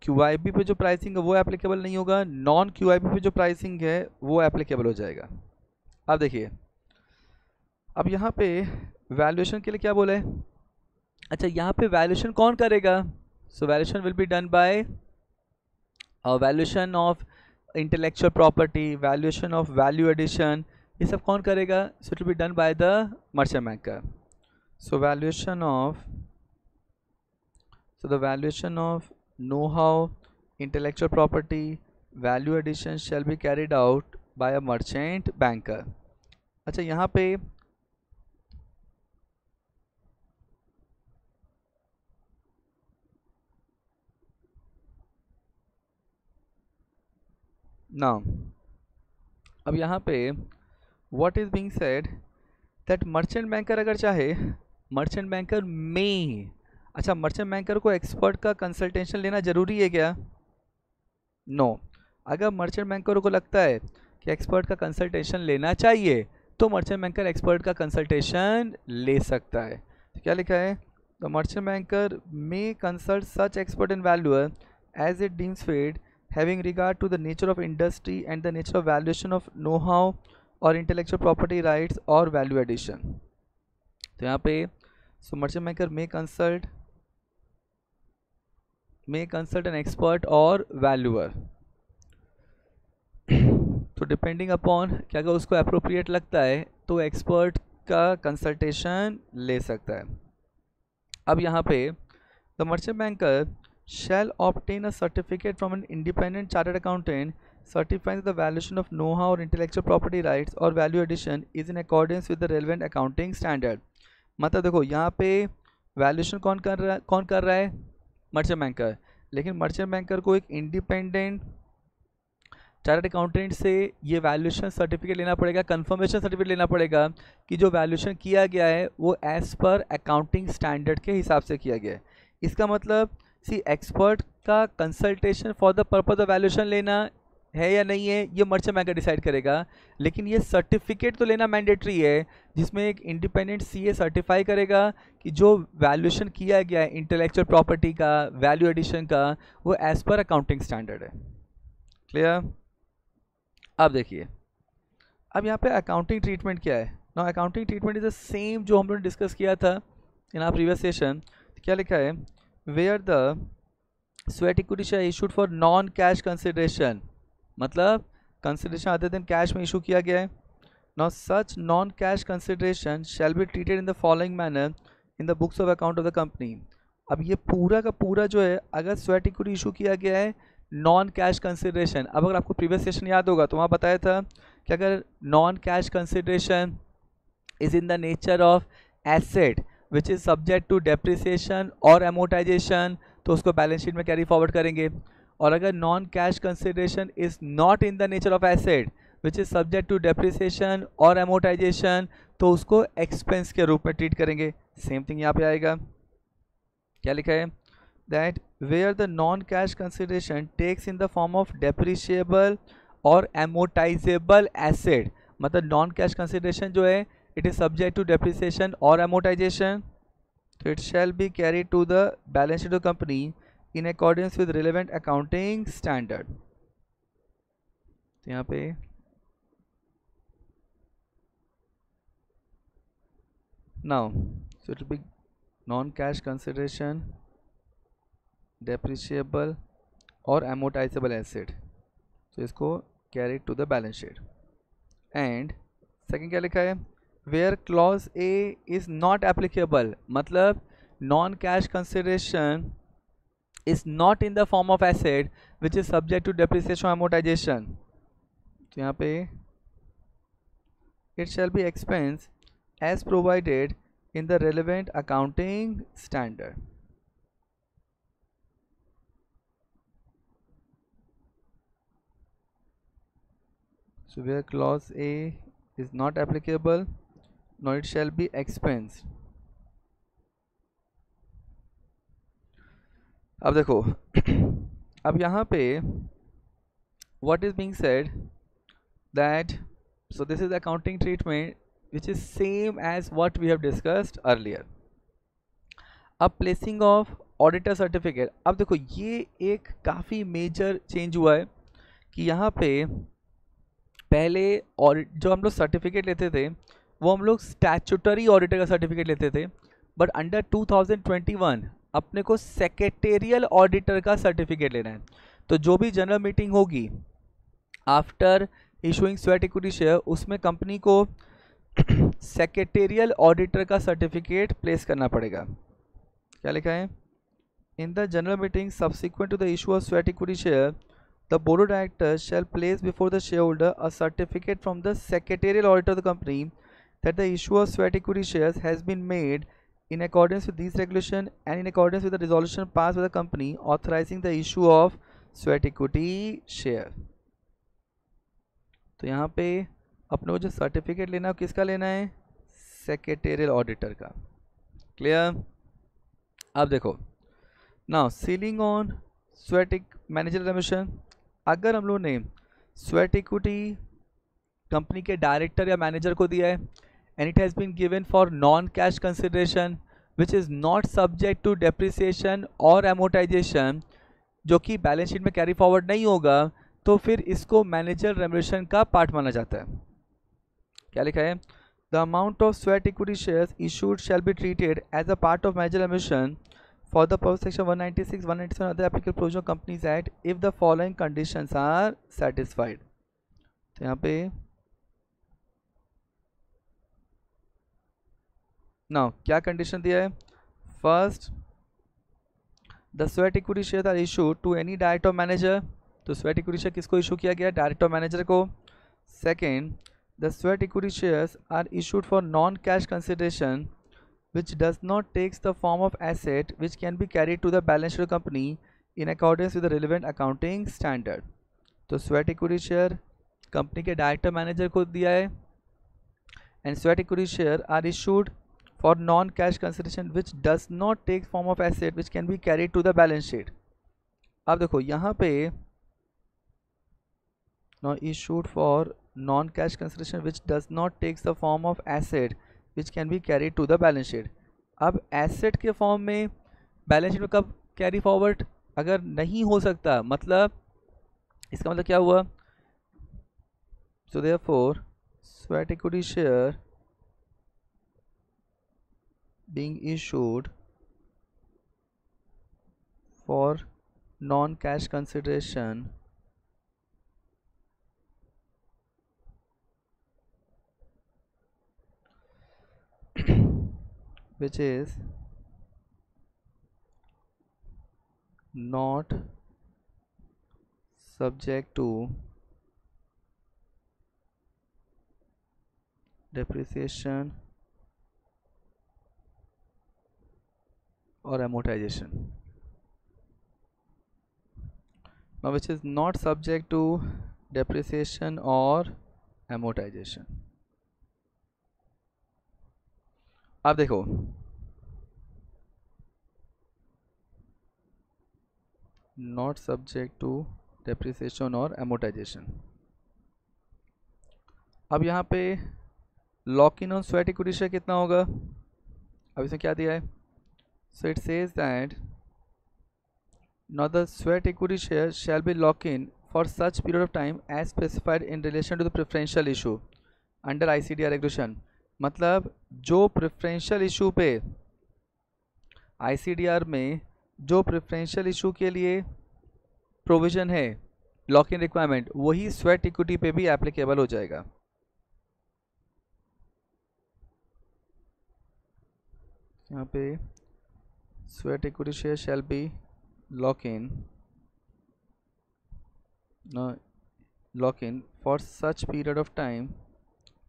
QIB पे जो प्राइसिंग है वो एप्लीकेबल नहीं होगा, नॉन QIB पे जो प्राइसिंग है वो एप्लीकेबल हो जाएगा। अब देखिए, अब यहाँ पे वैल्यूएशन के लिए क्या बोला है? अच्छा, यहाँ पे वैल्यूएशन कौन करेगा? So valuation will be done by valuation of intellectual property, valuation of value addition, ये सब कौन करेगा? So it will be done by the merchant banker. So valuation of the valuation of know-how, intellectual property, value addition shall be carried out by a merchant banker। अच्छा, यहाँ पे now अब यहाँ पे what is being said that merchant banker अगर चाहे, merchant banker में, अच्छा, मर्चेंट बैंकर को एक्सपर्ट का कंसल्टेशन लेना ज़रूरी है क्या? नो। अगर मर्चेंट बैंकर को लगता है कि एक्सपर्ट का कंसल्टेशन लेना चाहिए तो मर्चेंट बैंकर एक्सपर्ट का कंसल्टेशन ले सकता है। तो क्या लिखा है? The merchant banker may consult such expert in valuer as it deems fit having regard to the nature of industry and the nature of valuation of know how और इंटेलेक्चुअल प्रॉपर्टी राइट्स और वैल्यू एडिशन। तो यहाँ पे so merchant banker may consult an expert और वैल्यूअर। तो डिपेंडिंग अपॉन क्या अगर उसको अप्रोप्रिएट लगता है तो एक्सपर्ट का कंसल्टेशन ले सकता है। अब यहाँ पे the merchant banker shall obtain a certificate from an independent chartered accountant certifying the valuation of know-how or intellectual property rights or value addition is in accordance with the relevant accounting standard। मतलब देखो, यहाँ पे वैल्यूएशन कौन कर रहा है? Merchant banker. लेकिन मर्चेंट बैंकर को एक इंडिपेंडेंट चार्टर्ड अकाउंटेंट से ये वैल्यूएशन सर्टिफिकेट लेना पड़ेगा, कंफर्मेशन सर्टिफिकेट लेना पड़ेगा कि जो वैल्यूएशन किया गया है वो एज पर अकाउंटिंग स्टैंडर्ड के हिसाब से किया गया है। इसका मतलब एक्सपर्ट का consultation for the purpose of valuation लेना है या नहीं है ये मर्चेंट बैंकर डिसाइड करेगा, लेकिन ये सर्टिफिकेट तो लेना मैंडेटरी है जिसमें एक इंडिपेंडेंट CA सर्टिफाई करेगा कि जो वैल्यूएशन किया गया है इंटेलेक्चुअल प्रॉपर्टी का, वैल्यू एडिशन का, वो एज पर अकाउंटिंग स्टैंडर्ड है। क्लियर? अब देखिए, अब यहाँ पे अकाउंटिंग ट्रीटमेंट क्या है? ना accounting treatment is the same जो हम लोगों ने डिस्कस किया था इन आवर प्रीवियस सेशन। क्या लिखा है? Where the sweat equity share issued for non cash consideration, मतलब कंसिडरेशन अदर देन कैश में इशू किया गया है. Now such non cash consideration shall be treated in the following manner in the books of account of the company. अब ये पूरा का पूरा जो है, अगर स्वेट इक्विटी इशू किया गया है नॉन कैश कंसिडरेशन, अब अगर आपको प्रीवियस सेशन याद होगा तो वहाँ बताया था कि अगर non cash consideration is in the nature of asset which is subject to depreciation और amortization, तो उसको बैलेंस शीट में कैरी फॉरवर्ड करेंगे. और अगर non cash consideration is not in the nature of asset which is subject to depreciation और amortization, तो उसको एक्सपेंस के रूप में ट्रीट करेंगे. सेम थिंग यहाँ पे आएगा. क्या लिखा है? That where the non cash consideration takes in the form of depreciable और amortizable एसेट, मतलब नॉन कैश कंसिडरेशन जो है it is subject to depreciation or amortization, so it shall be carried to the balance sheet of the company in accordance with relevant accounting standard. तो यहाँ पे now so it will be non cash consideration, depreciable और amortizable asset, so इसको carried to the balance sheet. And second क्या लिखा है? Where clause A is not applicable, मतलब non cash consideration is not in the form of asset which is subject to depreciation amortization, तो यहाँ पे it shall be expense as provided in the relevant accounting standard. So where clause A is not applicable, nor it shall be expensed. अब देखो अब यहाँ पे what is being said that so this is accounting treatment which is same as what we have discussed earlier. अब प्लेसिंग ऑफ ऑडिटर सर्टिफिकेट, अब देखो ये एक काफ़ी मेजर चेंज हुआ है कि यहाँ पे पहले ऑडिट जो हम लोग सर्टिफिकेट लेते थे वो हम लोग स्टैच्यूटरी ऑडिटर का सर्टिफिकेट लेते थे, बट अंडर 2021 अपने को सेक्रेटेरियल ऑडिटर का सर्टिफिकेट लेना है. तो जो भी जनरल मीटिंग होगी after issuing sweat equity share, उसमें कंपनी को सेक्रेटेरियल ऑडिटर का सर्टिफिकेट प्लेस करना पड़ेगा. क्या लिखा है? In the general meeting subsequent to the issue of sweat equity share, the board of directors shall place before the shareholder a certificate from the secretarial auditor of the company that the issue of sweat equity shares has been made in accordance with these regulations and in accordance with the resolution passed by the company authorizing the issue of sweat equity share. तो यहाँ पे अपने को जो सर्टिफिकेट लेना है किसका लेना है? सेक्रेटेरियल ऑडिटर का. क्लियर? अब देखो now ceiling on sweat manager remuneration, अगर हम लोग ने स्वेट इक्विटी कंपनी के डायरेक्टर या मैनेजर को दिया है and it has been given for non cash consideration which is not subject to depreciation और amortization, जो कि बैलेंस शीट में कैरी फॉरवर्ड नहीं होगा, तो फिर इसको मैनेजर रेम्युनरेशन का पार्ट माना जाता है. क्या लिखा है? The amount of sweat equity shares issued shall be treated as a part of manager remuneration for the purpose section 196, 197 other applicable provision of Companies Act if the following conditions are satisfied. तो यहाँ पे now क्या कंडीशन दिया है? First, the sweat equity share are issued to any director manager, तो स्वेट इक्विटी शेयर किसको इशू किया गया? डायरेक्टर मैनेजर को. Second, the sweat equity shares are issued for non cash consideration which does not takes the form of asset which can be carried to the balance sheet of the company in accordance with the relevant accounting standard. तो स्वेट इक्विटी शेयर कंपनी के डायरेक्टर मैनेजर को दिया है and sweat equity share are issued for non cash consideration which does not take form of asset which can be carried to the balance sheet. अब देखो यहाँ पे not issued for non cash consideration which does not takes the form of asset which can be carry to the balance sheet. अब एसेट के फॉर्म में बैलेंस शीट में कब कैरी फॉरवर्ड अगर नहीं हो सकता, मतलब इसका मतलब क्या हुआ? So therefore sweat equity share being issued for non-cash consideration which is not subject to depreciation or amortization. Now which is not subject to depreciation or amortization. अब देखो not subject to depreciation or amortization. अब यहाँ पे lock in on sweat equity share कितना होगा? अब इसमें क्या दिया है? So it says that now the sweat equity share shall be locked in for such period of time as specified in relation to the preferential issue under ICDR regulation. मतलब जो प्रेफरेंशियल इशू पे ICDR में जो प्रेफरेंशियल इशू के लिए प्रोविजन है लॉक इन रिक्वायरमेंट, वही स्वेट इक्विटी पे भी एप्लीकेबल हो जाएगा. यहाँ पे sweat equity share shall B lock in for such period of time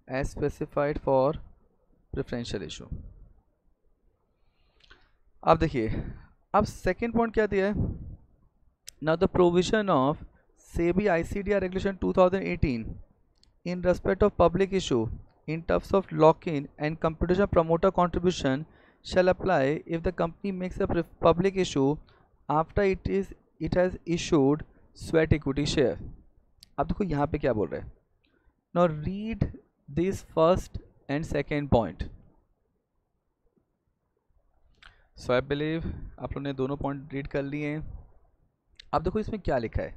as specified for preferential issue. अब देखिए अब सेकेंड पॉइंट क्या दिया है? Now the provision of SEBI ICDR regulation 2018 in respect of public issue in terms of lock-in and computation of promoter contribution shall apply if the company makes a public issue after it has issued sweat equity share. अब देखो यहाँ पे क्या बोल रहे हैं. Now read this first and second point. So I believe आप लोगों ने दोनों पॉइंट रीड कर लिए हैं. अब देखो इसमें क्या लिखा है.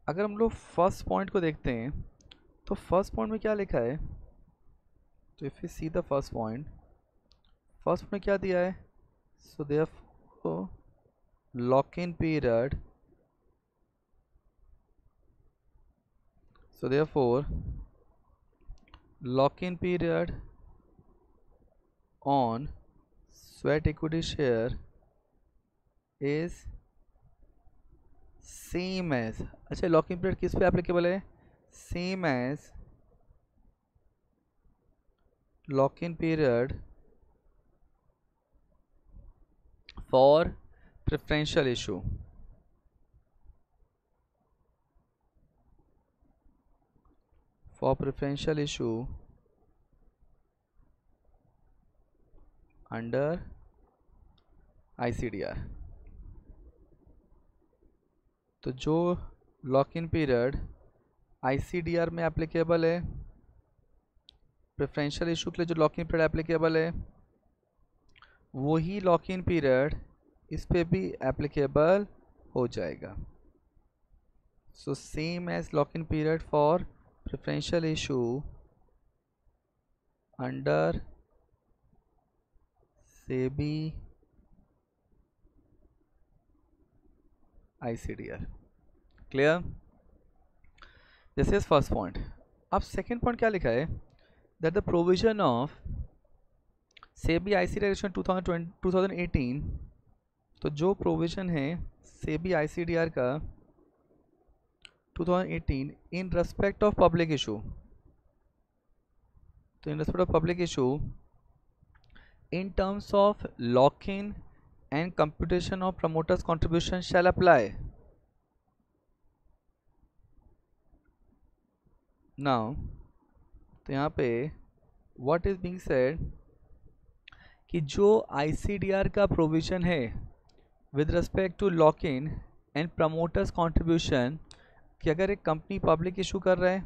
अगर हम लोग फर्स्ट पॉइंट को देखते हैं तो फर्स्ट पॉइंट में क्या लिखा है? तो if you see the first point में क्या दिया है? So therefore lock-in period, so therefore lock-in period on sweat equity share is same as, अच्छा लॉक इन पीरियड किस पे एप्लीकेबल है? Same as lock in period for preferential issue. For preferential issue under ICDR. तो जो लॉक इन पीरियड ICDR में एप्लीकेबल है, प्रेफरेंशियल इशू के लिए जो लॉक इन पीरियड एप्लीकेबल है, वही लॉक इन पीरियड इस पे भी एप्लीकेबल हो जाएगा. So same as lock in period for preferential issue under SEBI ICDR. Clear? This is first point. अब सेकेंड पॉइंट क्या लिखा है? That the provision of SEBI ICDR regulation 2018, तो जो प्रोविजन है सेबी ICDR का 2018 in respect of public issue, तो in respect of public issue in terms of lock in and computation of promoters contribution shall apply. Now तो यहाँ पे व्हाट इज बीइंग सेड कि जो ICDR का प्रोविजन है with respect to lock in and promoters contribution, कि अगर एक कंपनी पब्लिक इशू कर रहा है,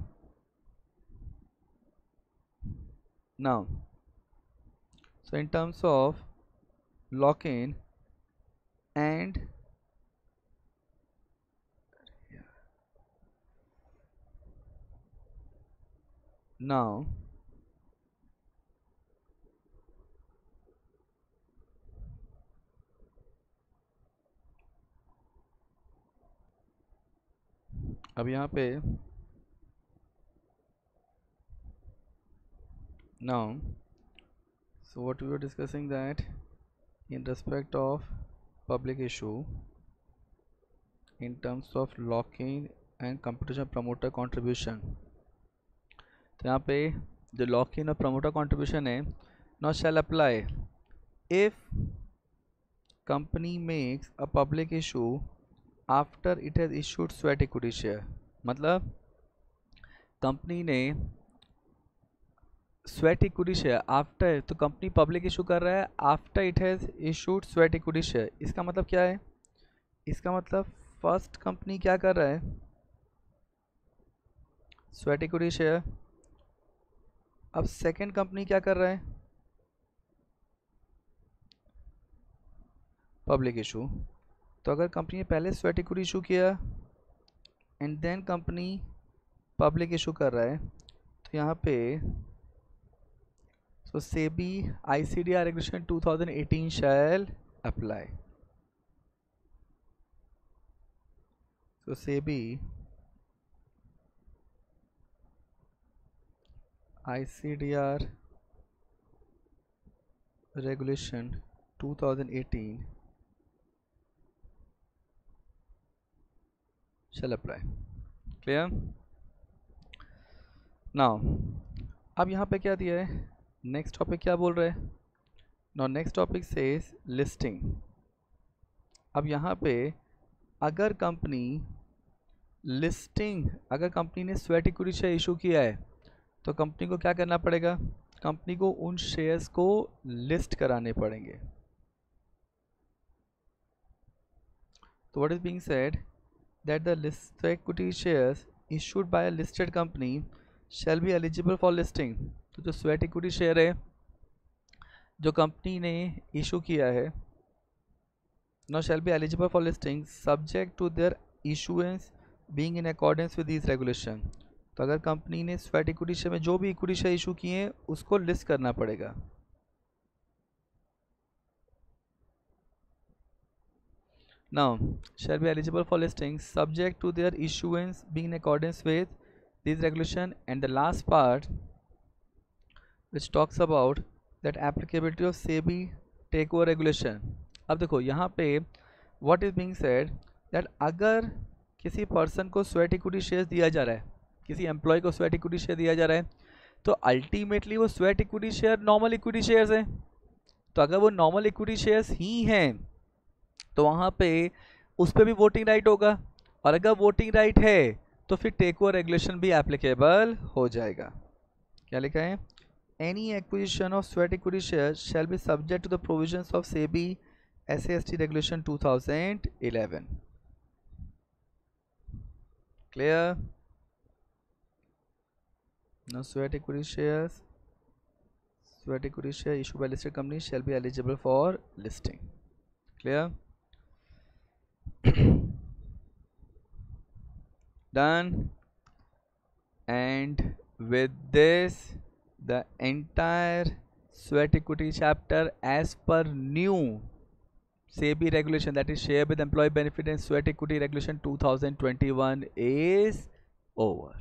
now so in terms of lock in and now अब यहाँ पे now, so what we were discussing that in respect of public issue in terms of lock-in and competition promoter contribution, तो यहाँ पे जो lock-in और promoter contribution है now shall apply if company makes a public issue after it has issued sweat equity share। मतलब कंपनी ने स्वेट इक्विटी शेयर आफ्टर, तो कंपनी पब्लिक इशू कर रहा है after it has issued sweat equity share. इसका मतलब क्या है? इसका मतलब फर्स्ट कंपनी क्या कर रहा है? Sweat equity share. अब सेकंड कंपनी क्या कर रहा है? Public issue. तो अगर कंपनी ने पहले स्वेट इक्विटी इशू किया and then company public issue कर रहा है, तो यहाँ पे so SEBI ICDR regulation 2018 shall apply। so SEBI ICDR regulation 2018 shall apply। clear? now अब यहाँ पे क्या दिया है? नेक्स्ट टॉपिक क्या बोल रहे हैं? Now next topic says listing. अब यहाँ पे अगर कंपनी लिस्टिंग, अगर कंपनी ने स्वेट इक्विटी शेयर इशू किया है तो कंपनी को क्या करना पड़ेगा? कंपनी को उन शेयर्स को लिस्ट कराने पड़ेंगे। तो what is being said that the list equity shares issued by a listed company shall be eligible for listing. तो जो स्वेट इक्विटी शेयर है जो कंपनी ने इशू किया है now shall be eligible for listing subject to their issuance being in accordance with these regulation। तो अगर कंपनी ने स्वेट इक्विटी शेयर में जो भी इक्विटी शेयर इशू किए हैं उसको लिस्ट करना पड़ेगा। now shall be eligible for listing subject to their issuance being in accordance with these regulation। and the last part which talks about that applicability of SEBI takeover regulation। अब देखो यहाँ पे what is being said that अगर किसी पर्सन को स्वेट इक्विटी शेयर दिया जा रहा है, किसी एम्प्लॉय को स्वेट इक्विटी शेयर दिया जा रहा है, तो अल्टीमेटली वो sweat equity share normal equity shares हैं। तो अगर वो नॉर्मल इक्विटी शेयर्स ही हैं तो वहाँ पे उस पर भी वोटिंग राइट होगा, और अगर वोटिंग राइट है तो फिर टेक ओवर रेगुलेशन भी एप्लीकेबल हो जाएगा। क्या लिखा है? Any acquisition of sweat equity shares shall be subject to the provisions of SEBI SAST regulation 2011। clear? now sweat equity share issued by listed companies shall be eligible for listing। clear? done। and with this the entire sweat equity chapter as per new SEBI regulation, that is share with employee benefit and sweat equity regulation 2021 is over।